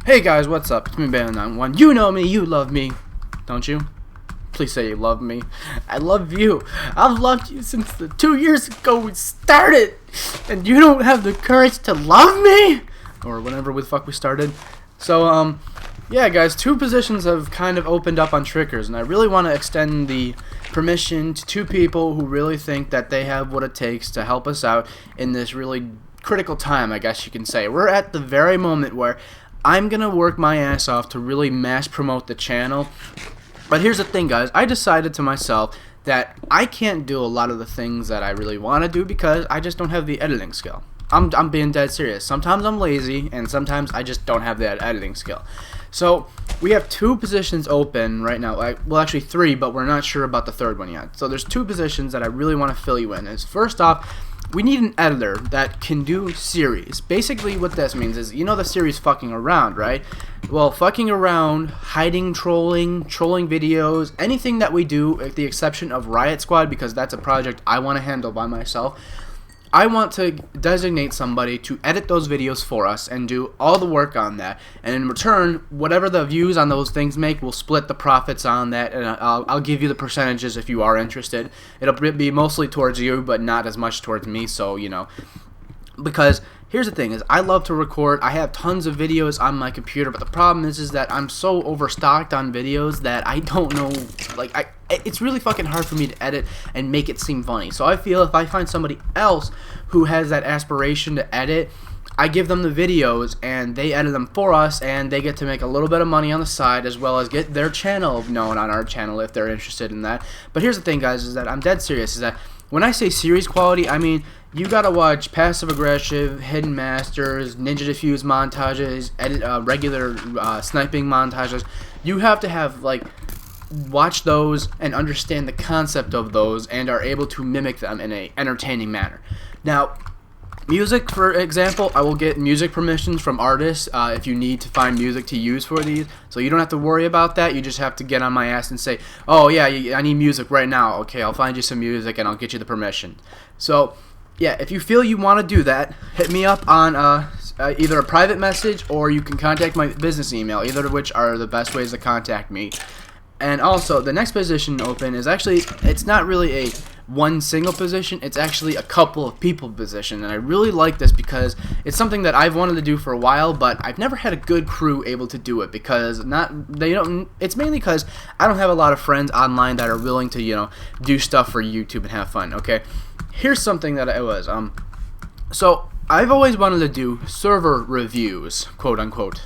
Hey guys, what's up? It's me, Ban91. You know me, you love me. Don't you? Please say you love me. I love you. I've loved you since the 2 years ago we started. And you don't have the courage to love me? Or whenever the fuck we started. So, yeah guys, 2 positions have kind of opened up on Trickers. And I really want to extend the permission to 2 people who really think that they have what it takes to help us out in this really critical time, I guess you can say. We're at the very moment where I'm gonna work my ass off to really mass promote the channel. But here's the thing, guys. I decided to myself that I can't do a lot of the things that I really want to do because I just don't have the editing skill. I'm being dead serious. Sometimes I'm lazy and sometimes I just don't have that editing skill. So we have 2 positions open right now. Well, actually 3, but we're not sure about the 3rd one yet. So there's 2 positions that I really want to fill you in. Is first off, we need an editor that can do series. Basically what this means is, you know the series Fucking Around, right? Well, fucking around, hiding, trolling videos, anything that we do, with the exception of Riot Squad, because that's a project I want to handle by myself. I want to designate somebody to edit those videos for us and do all the work on that. And in return, whatever the views on those things make, we'll split the profits on that. And I'll give you the percentages if you are interested. It'll be mostly towards you, but not as much towards me. So, you know, because here's the thing is I love to record. I have tons of videos on my computer, but the problem is that I'm so overstocked on videos that I don't know, like, it's really fucking hard for me to edit and make it seem funny. So I feel if I find somebody else who has that aspiration to edit, I give them the videos and they edit them for us, and they get to make a little bit of money on the side as well as get their channel known on our channel if they're interested in that. But here's the thing, guys, is that I'm dead serious, is that when I say series quality, I mean you gotta watch passive aggressive, hidden masters, ninja diffuse montages, regular sniping montages. You have to have, like, watch those and understand the concept of those and are able to mimic them in a entertaining manner. Now, music, for example, I will get music permissions from artists if you need to find music to use for these. So you don't have to worry about that. You just have to get on my ass and say, oh yeah, I need music right now. Okay, I'll find you some music and I'll get you the permission. So yeah, if you feel you want to do that, hit me up on either a private message or you can contact my business email, either of which are the best ways to contact me. And also, the next position open is actually, it's not really a one single position, it's actually a couple of people position. And I really like this because it's something that I've wanted to do for a while, but I've never had a good crew able to do it because it's mainly because I don't have a lot of friends online that are willing to, you know, do stuff for YouTube and have fun, okay? Here's something that I was, so I've always wanted to do server reviews, quote unquote.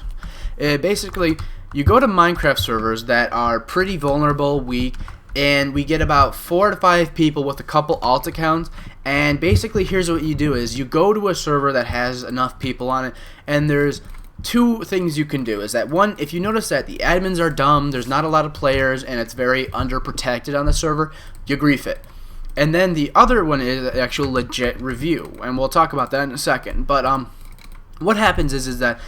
Basically, you go to Minecraft servers that are pretty vulnerable, weak, and we get about 4 to 5 people with a couple alt accounts, and basically here's what you do is you go to a server that has enough people on it, and there's 2 things you can do. Is that one, if you notice that the admins are dumb, there's not a lot of players, and it's very underprotected on the server, you grief it. And then the other one is an actual legit review, and we'll talk about that in a second. But what happens is that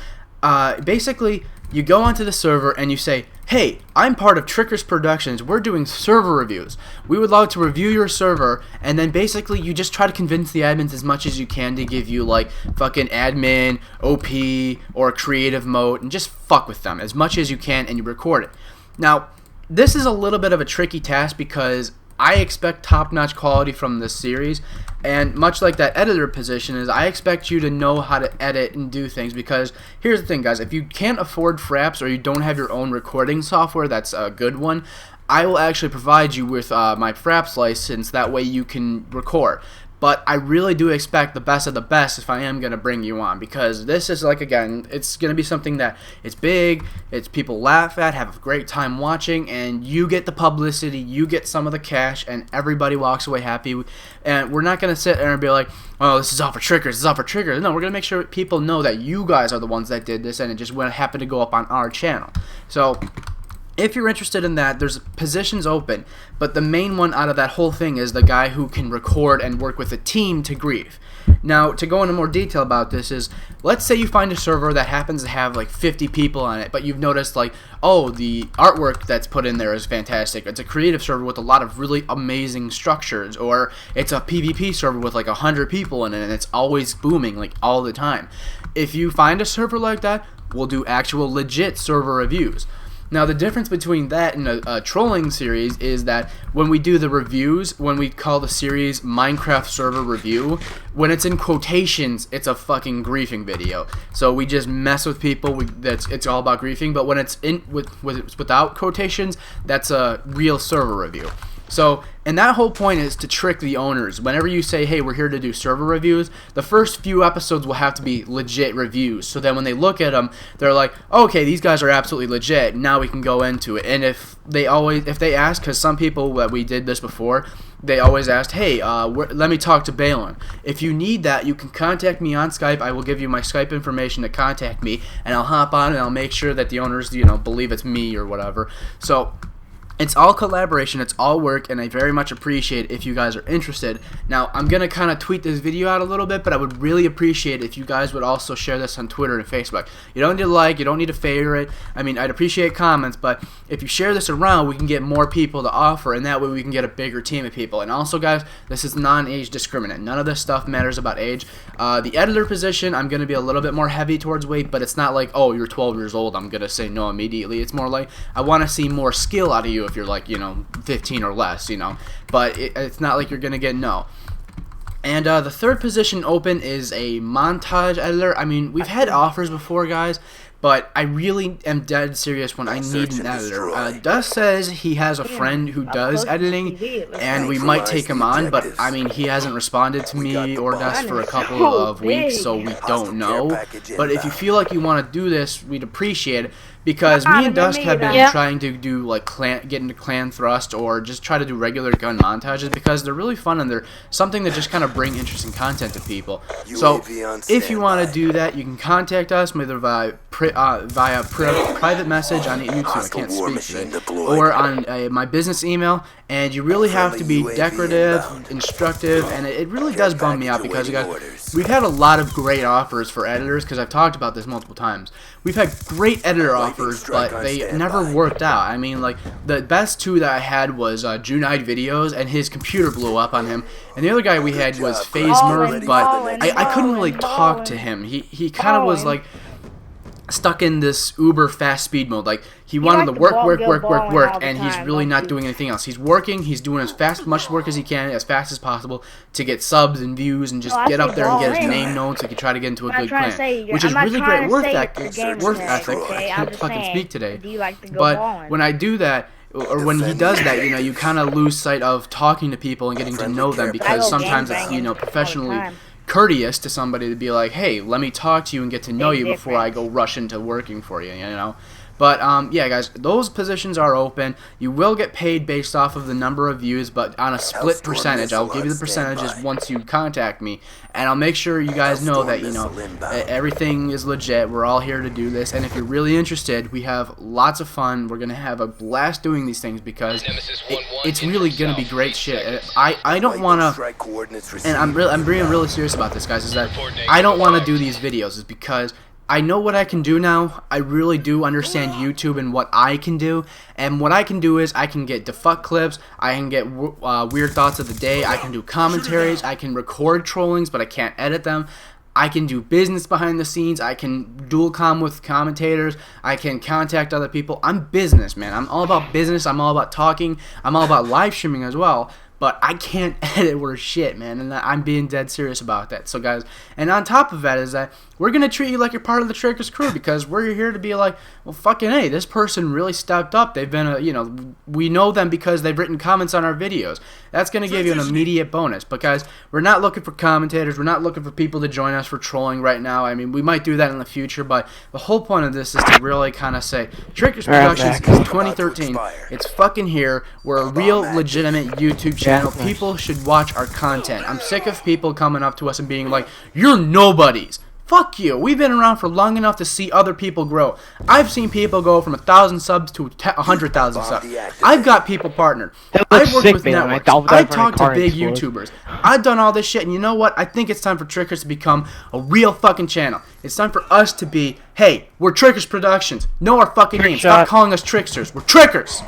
basically you go onto the server and you say, hey, I'm part of Trickers Productions, we're doing server reviews, we would love to review your server. And then basically you just try to convince the admins as much as you can to give you, like, fucking admin, OP, or creative mode, and just fuck with them as much as you can, and you record it. Now, this is a little bit of a tricky task because I expect top-notch quality from this series, and much like that editor position is, I expect you to know how to edit and do things, because here's the thing, guys, if you can't afford fraps or you don't have your own recording software that's a good one, I will actually provide you with my fraps license, that way you can record. But I really do expect the best of the best if I am going to bring you on, because this is, like, again, it's going to be something that it's big, it's people laugh at, have a great time watching, and you get the publicity, you get some of the cash, and everybody walks away happy. And we're not going to sit there and be like, oh, this is all for Trickers, this is all for Trickers. No, we're going to make sure people know that you guys are the ones that did this, and it just happened to go up on our channel. So if you're interested in that, there's positions open, but the main one out of that whole thing is the guy who can record and work with a team to grieve. Now, to go into more detail about this is, let's say you find a server that happens to have like 50 people on it, but you've noticed, like, oh, the artwork that's put in there is fantastic. It's a creative server with a lot of really amazing structures, or it's a PvP server with like 100 people in it and it's always booming, like, all the time. If you find a server like that, we'll do actual legit server reviews. Now, the difference between that and a trolling series is that when we do the reviews, when we call the series Minecraft Server Review, when it's in quotations, it's a fucking griefing video. So we just mess with people. It's all about griefing. But when it's without quotations, that's a real server review. So, and that whole point is to trick the owners. Whenever you say, hey, we're here to do server reviews, the first few episodes will have to be legit reviews. So then when they look at them, they're like, okay, these guys are absolutely legit. Now we can go into it. And if they ask, because some people that we did this before, they always asked, hey, let me talk to Balin. If you need that, you can contact me on Skype. I will give you my Skype information to contact me, and I'll hop on and I'll make sure that the owners, believe it's me or whatever. So it's all collaboration, it's all work, and I very much appreciate if you guys are interested. Now, I'm going to kind of tweet this video out a little bit, but I would really appreciate if you guys would also share this on Twitter and Facebook. You don't need to like, you don't need to favorite. I mean, I'd appreciate comments, but if you share this around, we can get more people to offer, and that way we can get a bigger team of people. And also, guys, this is non-age discriminant. None of this stuff matters about age. The editor position, I'm going to be a little bit more heavy towards weight, but it's not like, oh, you're 12 years old, I'm going to say no immediately. It's more like, I want to see more skill out of you if you're like, 15 or less, but it's not like you're gonna get no. And the third position open is a montage editor. I mean, we've had offers before, guys, but I really am dead serious when I need an editor. Dust says he has a friend who does editing, and we might take him on, but I mean, he hasn't responded to me or Dust for a couple of weeks, so we don't know. But if you feel like you want to do this, we'd appreciate it. Because me and Dusk have been trying to do get into clan thrust or just try to do regular gun montages because they're really fun and they're something that just kind of bring interesting content to people. So if you want to do that, you can contact us either via private message on YouTube. I can't speak today, or on my business email. And you really have to be decorative, instructive, and it really does bum me out because, you guys, we've had a lot of great offers for editors because I've talked about this multiple times. We've had great editor offers, but they never worked out. I mean, like, the best two that I had was Junide Videos, and his computer blew up on him. And the other guy we had was FaZe Murph, but I couldn't really talk to him. He kind of was, like, stuck in this uber fast speed mode. Like, he wanted to work, and he's really not doing anything else. He's working, he's doing much work as he can, as fast as possible, to get subs and views and just get up there and get his name known so he can try to get into a good clan. Which is really great work ethic. I can't fucking speak today. But when I do that, or when he does that, you kind of lose sight of talking to people and getting to know them, because sometimes it's, professionally courteous to somebody to be like, hey, let me talk to you and get to know you before I go rush into working for you, But, yeah, guys, those positions are open. You will get paid based off of the number of views, but on a split percentage. I'll give you the percentages once you contact me, and I'll make sure you guys know that, everything is legit. We're all here to do this, and if you're really interested, we have lots of fun. We're going to have a blast doing these things because it's really going to be great shit. I don't want to, and I'm being really serious about this, guys, is that I don't want to do these videos is because I know what I can do now. I really do understand YouTube and what I can do. And what I can do is I can get defuck clips. I can get weird thoughts of the day. I can do commentaries. I can record trollings, but I can't edit them. I can do business behind the scenes. I can dual com with commentators. I can contact other people. I'm business, man. I'm all about business. I'm all about talking. I'm all about live streaming as well. But I can't edit worth shit, man, and I'm being dead serious about that. So, guys, and on top of that is that we're going to treat you like you're part of the Trickers crew because we're here to be like, well, fucking hey, this person really stepped up. They've been, we know them because they've written comments on our videos. That's going to give you an immediate bonus. But, guys, we're not looking for commentators. We're not looking for people to join us for trolling right now. I mean, we might do that in the future, but the whole point of this is to really kind of say, Trickers Productions is 2013. It's fucking here. We're a real, legitimate YouTube channel. People should watch our content. I'm sick of people coming up to us and being like, you're nobodies. Fuck you. We've been around for long enough to see other people grow. I've seen people go from 1,000 subs to 100,000 subs. I've got people partnered. I've worked with networks. I've talked to big YouTubers. I've done all this shit, and you know what? I think it's time for Trickers to become a real fucking channel. It's time for us to be, hey, we're Trickers Productions. Know our fucking name. Stop calling us Tricksters. We're Trickers.